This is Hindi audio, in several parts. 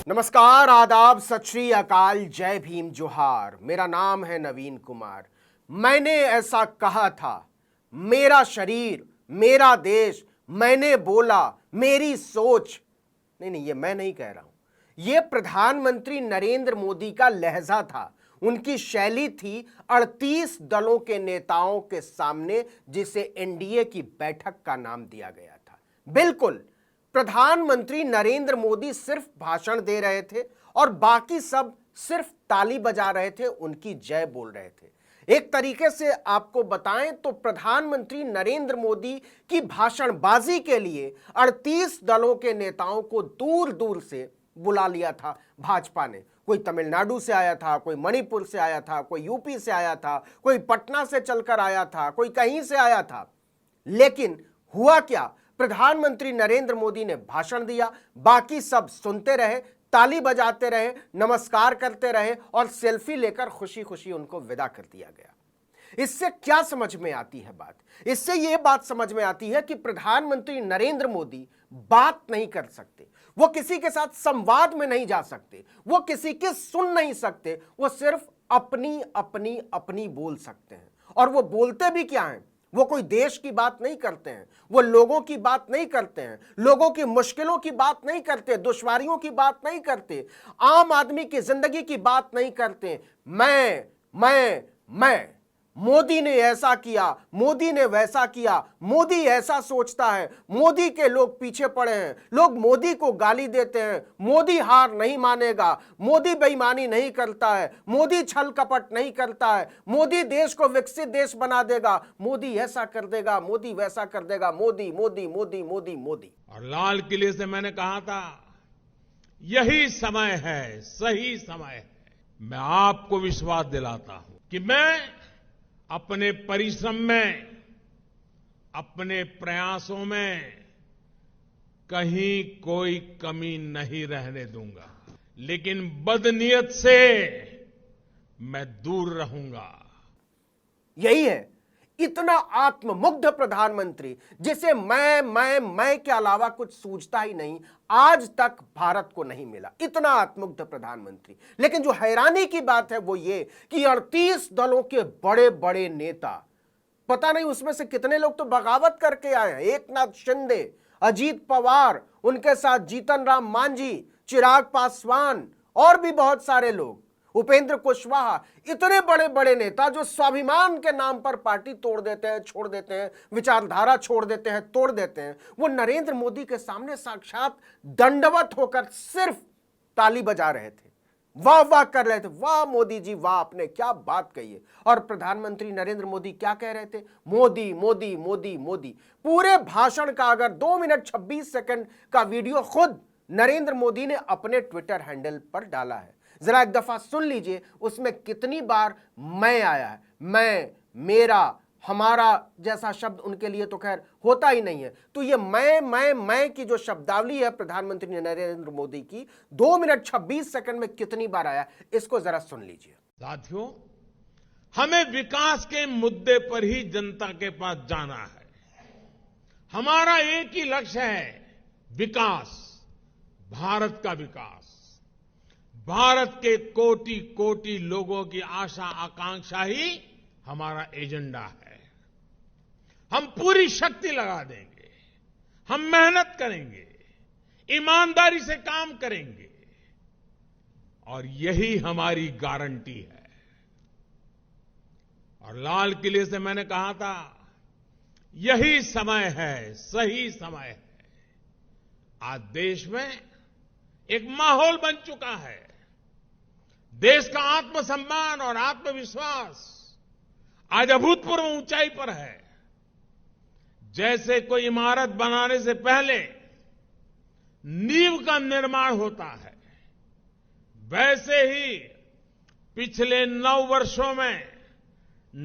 नमस्कार, आदाब, सत श्री अकाल, जय भीम, जोहार। मेरा नाम है नवीन कुमार। मैंने ऐसा कहा था, मेरा शरीर, मेरा देश, मैंने बोला, मेरी सोच। नहीं, ये मैं नहीं कह रहा हूं। यह प्रधानमंत्री नरेंद्र मोदी का लहजा था, उनकी शैली थी 38 दलों के नेताओं के सामने, जिसे एनडीए की बैठक का नाम दिया गया था। बिल्कुल, प्रधानमंत्री नरेंद्र मोदी सिर्फ भाषण दे रहे थे और बाकी सब सिर्फ ताली बजा रहे थे, उनकी जय बोल रहे थे। एक तरीके से आपको बताएं तो प्रधानमंत्री नरेंद्र मोदी की भाषणबाजी के लिए 38 दलों के नेताओं को दूर दूर से बुला लिया था भाजपा ने। कोई तमिलनाडु से आया था, कोई मणिपुर से आया था, कोई यूपी से आया था, कोई पटना से चलकर आया था, कोई कहीं से आया था। लेकिन हुआ क्या? प्रधानमंत्री नरेंद्र मोदी ने भाषण दिया, बाकी सब सुनते रहे, ताली बजाते रहे, नमस्कार करते रहे और सेल्फी लेकर खुशी खुशी उनको विदा कर दिया गया। इससे क्या समझ में आती है बात? इससे यह बात समझ में आती है कि प्रधानमंत्री नरेंद्र मोदी बात नहीं कर सकते, वो किसी के साथ संवाद में नहीं जा सकते, वो किसी की सुन नहीं सकते, वो सिर्फ अपनी अपनी अपनी बोल सकते हैं। और वो बोलते भी क्या हैं? वो कोई देश की बात नहीं करते हैं, वो लोगों की बात नहीं करते हैं, लोगों की मुश्किलों की बात नहीं करते, दुश्वारियों की बात नहीं करते, आम आदमी की जिंदगी की बात नहीं करते। मैं मोदी ने ऐसा किया, मोदी ने वैसा किया, मोदी ऐसा सोचता है, मोदी के लोग पीछे पड़े हैं, लोग मोदी को गाली देते हैं, मोदी हार नहीं मानेगा, मोदी बेईमानी नहीं करता है, मोदी छल कपट नहीं करता है, मोदी देश को विकसित देश बना देगा, मोदी ऐसा कर देगा, मोदी वैसा कर देगा, मोदी मोदी मोदी मोदी मोदी। और लाल किले से मैंने कहा था, यही समय है, सही समय है। मैं आपको विश्वास दिलाता हूं कि मैं अपने परिश्रम में, अपने प्रयासों में कहीं कोई कमी नहीं रहने दूंगा, लेकिन बदनीयत से मैं दूर रहूंगा। यही है इतना आत्ममुग्ध प्रधानमंत्री, जिसे मैं के अलावा कुछ सूझता ही नहीं, आज तक भारत को नहीं मिला। इतना आत्ममुग्ध प्रधानमंत्री। लेकिन जो हैरानी की बात है वो ये कि 38 दलों के बड़े बड़े नेता, पता नहीं उसमें से कितने लोग तो बगावत करके आए हैं। एकनाथ शिंदे, अजीत पवार, उनके साथ जीतन राम मांझी, चिराग पासवान और भी बहुत सारे लोग, उपेंद्र कुशवाहा, इतने बड़े बड़े नेता जो स्वाभिमान के नाम पर पार्टी तोड़ देते हैं, छोड़ देते हैं, विचारधारा छोड़ देते हैं, तोड़ देते हैं, वो नरेंद्र मोदी के सामने साक्षात दंडवत होकर सिर्फ ताली बजा रहे थे, वाह वाह कर रहे थे। वाह मोदी जी वाह, आपने क्या बात कही है। और प्रधानमंत्री नरेंद्र मोदी क्या कह रहे थे? मोदी मोदी मोदी मोदी। पूरे भाषण का अगर 2 मिनट 26 सेकंड का वीडियो खुद नरेंद्र मोदी ने अपने ट्विटर हैंडल पर डाला है, जरा एक दफा सुन लीजिए, उसमें कितनी बार मैं आया है। मैं, मेरा, हमारा जैसा शब्द उनके लिए तो खैर होता ही नहीं है। तो ये मैं की जो शब्दावली है प्रधानमंत्री नरेंद्र मोदी की, 2 मिनट 26 सेकंड में कितनी बार आया, इसको जरा सुन लीजिए। साथियों, हमें विकास के मुद्दे पर ही जनता के पास जाना है। हमारा एक ही लक्ष्य है, विकास, भारत का विकास। भारत के कोटि कोटि लोगों की आशा आकांक्षा ही हमारा एजेंडा है। हम पूरी शक्ति लगा देंगे, हम मेहनत करेंगे, ईमानदारी से काम करेंगे और यही हमारी गारंटी है। और लाल किले से मैंने कहा था, यही समय है, सही समय है। आज देश में एक माहौल बन चुका है। देश का आत्मसम्मान और आत्मविश्वास आज अभूतपूर्व ऊंचाई पर है। जैसे कोई इमारत बनाने से पहले नींव का निर्माण होता है, वैसे ही पिछले 9 वर्षों में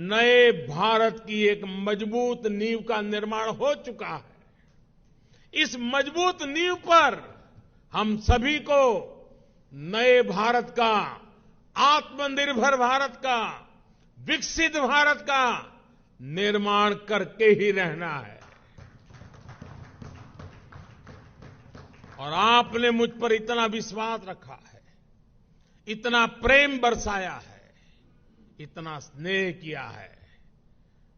नए भारत की एक मजबूत नींव का निर्माण हो चुका है। इस मजबूत नींव पर हम सभी को नए भारत का, आत्मनिर्भर भारत का, विकसित भारत का निर्माण करके ही रहना है। और आपने मुझ पर इतना विश्वास रखा है, इतना प्रेम बरसाया है, इतना स्नेह किया है।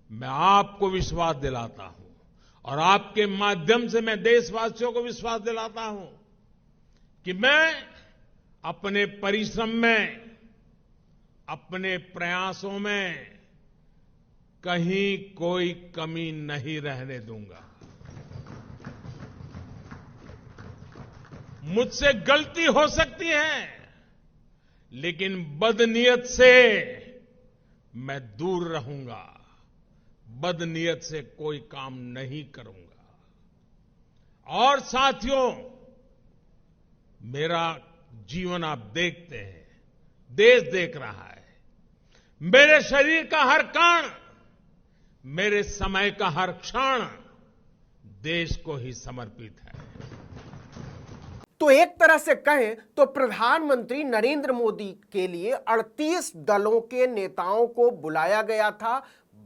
मैं आपको विश्वास दिलाता हूं और आपके माध्यम से मैं देशवासियों को विश्वास दिलाता हूं कि मैं अपने परिश्रम में, अपने प्रयासों में कहीं कोई कमी नहीं रहने दूंगा। मुझसे गलती हो सकती है, लेकिन बदनीयत से मैं दूर रहूंगा, बदनीयत से कोई काम नहीं करूंगा। और साथियों, मेरा जीवन आप देखते हैं, देश देख रहा है, मेरे शरीर का हर कण, मेरे समय का हर क्षण देश को ही समर्पित है। तो एक तरह से कहें तो प्रधानमंत्री नरेंद्र मोदी के लिए 38 दलों के नेताओं को बुलाया गया था,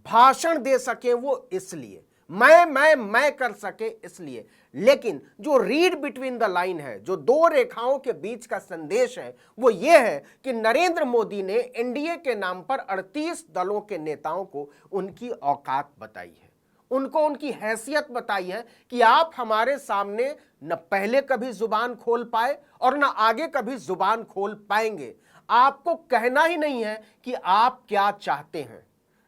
भाषण दे सके वो इसलिए, मैं कर सके इसलिए। लेकिन जो रीड बिटवीन द लाइन है, जो दो रेखाओं के बीच का संदेश है, वो ये है कि नरेंद्र मोदी ने एनडीए के नाम पर 38 दलों के नेताओं को उनकी औकात बताई है, उनको उनकी हैसियत बताई है कि आप हमारे सामने न पहले कभी जुबान खोल पाए और न आगे कभी जुबान खोल पाएंगे। आपको कहना ही नहीं है कि आप क्या चाहते हैं।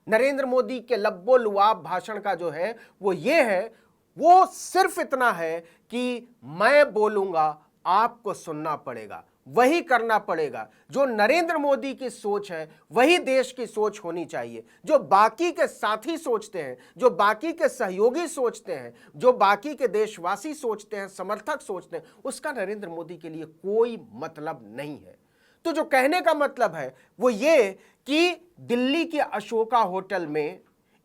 नरेंद्र मोदी के लब्बो लुआब भाषण का जो है वो ये है, वो सिर्फ इतना है कि मैं बोलूंगा, आपको सुनना पड़ेगा, वही करना पड़ेगा। जो नरेंद्र मोदी की सोच है वही देश की सोच होनी चाहिए। जो बाकी के साथी सोचते हैं, जो बाकी के सहयोगी सोचते हैं, जो बाकी के देशवासी सोचते हैं, समर्थक सोचते हैं, उसका नरेंद्र मोदी के लिए कोई मतलब नहीं है। तो जो कहने का मतलब है वो ये कि दिल्ली के अशोका होटल में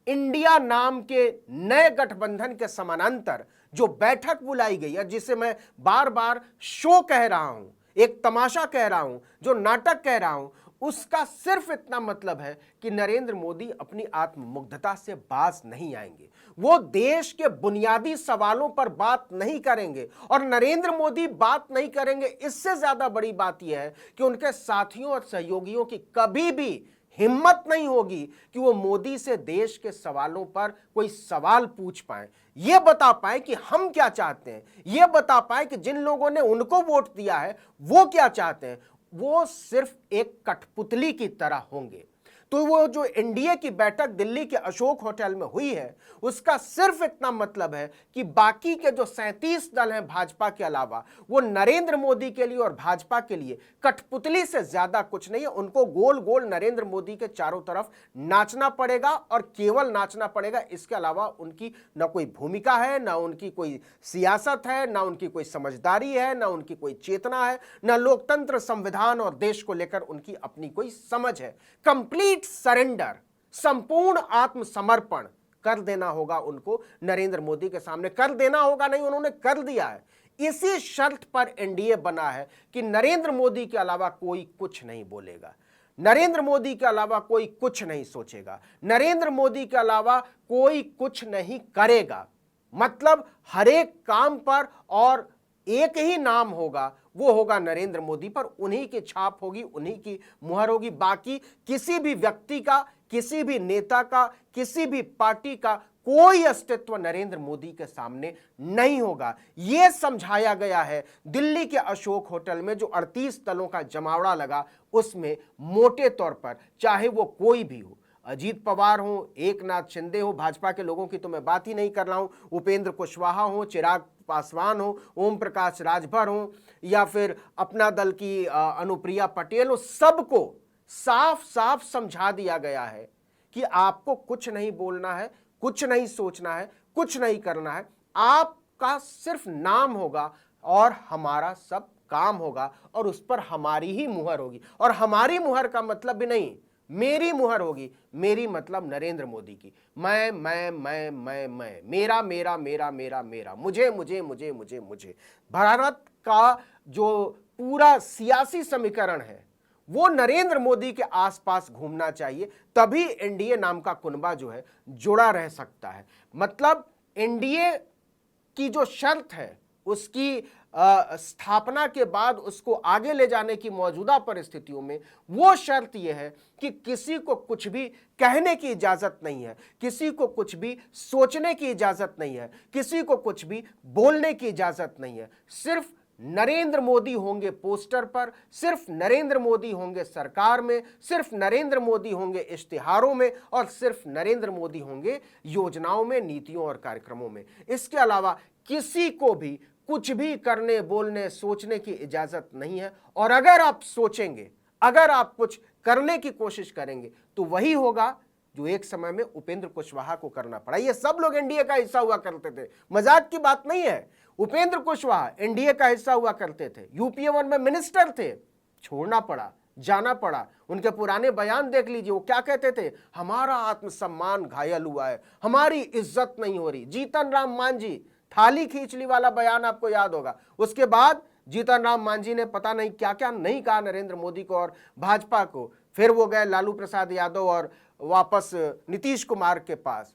इंडिया नाम के नए गठबंधन के समानांतर जो बैठक बुलाई गई है, जिसे मैं बार बार शो कह रहा हूं, एक तमाशा कह रहा हूं, जो नाटक कह रहा हूं, उसका सिर्फ इतना मतलब है कि नरेंद्र मोदी अपनी आत्ममुग्धता से बाज नहीं आएंगे। वो देश के बुनियादी सवालों पर बात नहीं करेंगे, और नरेंद्र मोदी बात नहीं करेंगे, इससे ज्यादा बड़ी बात यह है कि उनके साथियों और सहयोगियों की कभी भी हिम्मत नहीं होगी कि वो मोदी से देश के सवालों पर कोई सवाल पूछ पाए, ये बता पाए कि हम क्या चाहते हैं, ये बता पाए कि जिन लोगों ने उनको वोट दिया है वो क्या चाहते हैं। वो सिर्फ एक कठपुतली की तरह होंगे। तो वो जो एनडीए की बैठक दिल्ली के अशोक होटल में हुई है, उसका सिर्फ इतना मतलब है कि बाकी के जो 37 दल हैं भाजपा के अलावा, वो नरेंद्र मोदी के लिए और भाजपा के लिए कठपुतली से ज्यादा कुछ नहीं है। उनको गोल गोल नरेंद्र मोदी के चारों तरफ नाचना पड़ेगा, और केवल नाचना पड़ेगा। इसके अलावा उनकी न कोई भूमिका है, न उनकी कोई सियासत है, न उनकी कोई समझदारी है, न उनकी कोई चेतना है, न लोकतंत्र, संविधान और देश को लेकर उनकी अपनी कोई समझ है। कंप्लीट सरेंडर, संपूर्ण आत्मसमर्पण कर देना होगा उनको नरेंद्र मोदी के सामने। कर देना होगा नहीं, उन्होंने कर दिया है। इसी शर्त पर एनडीए बना है कि नरेंद्र मोदी के अलावा कोई कुछ नहीं बोलेगा, नरेंद्र मोदी के अलावा कोई कुछ नहीं सोचेगा, नरेंद्र मोदी के अलावा कोई कुछ नहीं करेगा। मतलब हर एक काम पर और एक ही नाम होगा, वो होगा नरेंद्र मोदी पर। उन्हीं की छाप होगी, उन्हीं की मुहर होगी। बाकी किसी भी व्यक्ति का, किसी भी नेता का, किसी भी पार्टी का कोई अस्तित्व नरेंद्र मोदी के सामने नहीं होगा। यह समझाया गया है दिल्ली के अशोक होटल में जो 38 दलों का जमावड़ा लगा, उसमें मोटे तौर पर, चाहे वो कोई भी हो, अजीत पवार हो, एकनाथ शिंदे हो, भाजपा के लोगों की तो मैं बात ही नहीं कर रहा हूं, उपेंद्र कुशवाहा हो, चिराग पासवान हो, ओम प्रकाश राजभर हो, या फिर अपना दल की अनुप्रिया पटेल हो, सबको साफ साफ समझा दिया गया है कि आपको कुछ नहीं बोलना है, कुछ नहीं सोचना है, कुछ नहीं करना है। आपका सिर्फ नाम होगा और हमारा सब काम होगा, और उस पर हमारी ही मुहर होगी। और हमारी मुहर का मतलब भी नहीं मेरी मुहर होगी, मेरी मतलब नरेंद्र मोदी की। मैं, मेरा मेरा मेरा मेरा मेरा, मुझे मुझे मुझे मुझे मुझे। भारत का जो पूरा सियासी समीकरण है वो नरेंद्र मोदी के आसपास घूमना चाहिए, तभी एनडीए नाम का कुनबा जो है जुड़ा रह सकता है। मतलब एनडीए की जो शर्त है उसकी स्थापना के बाद उसको आगे ले जाने की मौजूदा परिस्थितियों में वो शर्त यह है कि किसी को कुछ भी कहने की इजाजत नहीं है, किसी को कुछ भी सोचने की इजाजत नहीं है, किसी को कुछ भी बोलने की इजाजत नहीं है। सिर्फ नरेंद्र मोदी होंगे पोस्टर पर, सिर्फ नरेंद्र मोदी होंगे सरकार में, सिर्फ नरेंद्र मोदी होंगे इश्तिहारों में और सिर्फ नरेंद्र मोदी होंगे योजनाओं में, नीतियों और कार्यक्रमों में। इसके अलावा किसी को भी कुछ भी करने, बोलने, सोचने की इजाजत नहीं है। और अगर आप सोचेंगे, अगर आप कुछ करने की कोशिश करेंगे तो वही होगा जो एक समय में उपेंद्र कुशवाहा को करना पड़ा। ये सब लोग एनडीए का हिस्सा हुआ करते थे, मजाक की बात नहीं है। उपेंद्र कुशवाहा एनडीए का हिस्सा हुआ करते थे, यूपीए 1 में मिनिस्टर थे, छोड़ना पड़ा, जाना पड़ा। उनके पुराने बयान देख लीजिए, वो क्या कहते थे, हमारा आत्मसम्मान घायल हुआ है, हमारी इज्जत नहीं हो रही। जीतन राम मांझी थाली खींच ली वाला बयान आपको याद होगा। उसके बाद जीतन राम मांझी ने पता नहीं क्या क्या नहीं कहा नरेंद्र मोदी को और भाजपा को। फिर वो गए लालू प्रसाद यादव और वापस नीतीश कुमार के पास।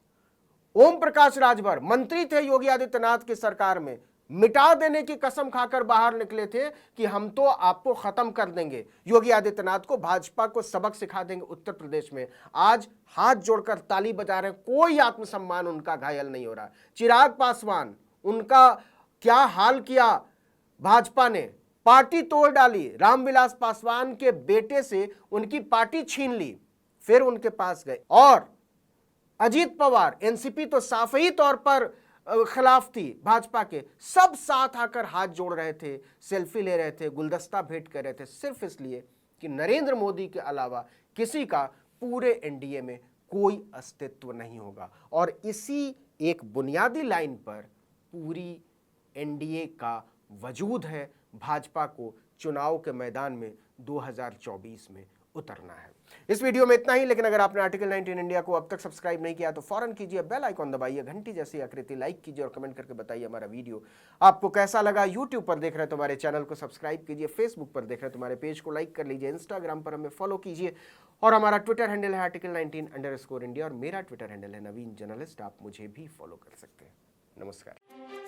ओम प्रकाश राजभर मंत्री थे योगी आदित्यनाथ की सरकार में, मिटा देने की कसम खाकर बाहर निकले थे कि हम तो आपको खत्म कर देंगे, योगी आदित्यनाथ को, भाजपा को सबक सिखा देंगे उत्तर प्रदेश में। आज हाथ जोड़कर ताली बजा रहे हैं, कोई आत्मसम्मान उनका घायल नहीं हो रहा। चिराग पासवान, उनका क्या हाल किया भाजपा ने, पार्टी तोड़ डाली, रामविलास पासवान के बेटे से उनकी पार्टी छीन ली, फिर उनके पास गए। और अजीत पवार, एनसीपी तो साफ ही तौर पर खिलाफ थी भाजपा के, सब साथ आकर हाथ जोड़ रहे थे, सेल्फी ले रहे थे, गुलदस्ता भेंट कर रहे थे, सिर्फ इसलिए कि नरेंद्र मोदी के अलावा किसी का पूरे एनडीए में कोई अस्तित्व नहीं होगा। और इसी एक बुनियादी लाइन पर पूरी एनडीए का वजूद है। भाजपा को चुनाव के मैदान में 2024 में उतरना है। इस वीडियो में इतना ही, लेकिन अगर आपने आर्टिकल 19 इंडिया को अब तक सब्सक्राइब नहीं किया तो फौरन कीजिए, बेल आइकॉन दबाइए, घंटी जैसी आकृति लाइक कीजिए और कमेंट करके बताइए हमारा वीडियो आपको कैसा लगा। यूट्यूब पर देख रहे हैं तो हमारे चैनल को सब्सक्राइब कीजिए, फेसबुक पर देख रहे हैं तो हमारे पेज को लाइक कर लीजिए, इंस्टाग्राम पर हमें फॉलो कीजिए और हमारा ट्विटर हैंडल है article19_India और मेरा ट्विटर हैंडल है नवीन जर्नलिस्ट। आप मुझे भी फॉलो कर सकते हैं। नमस्कार।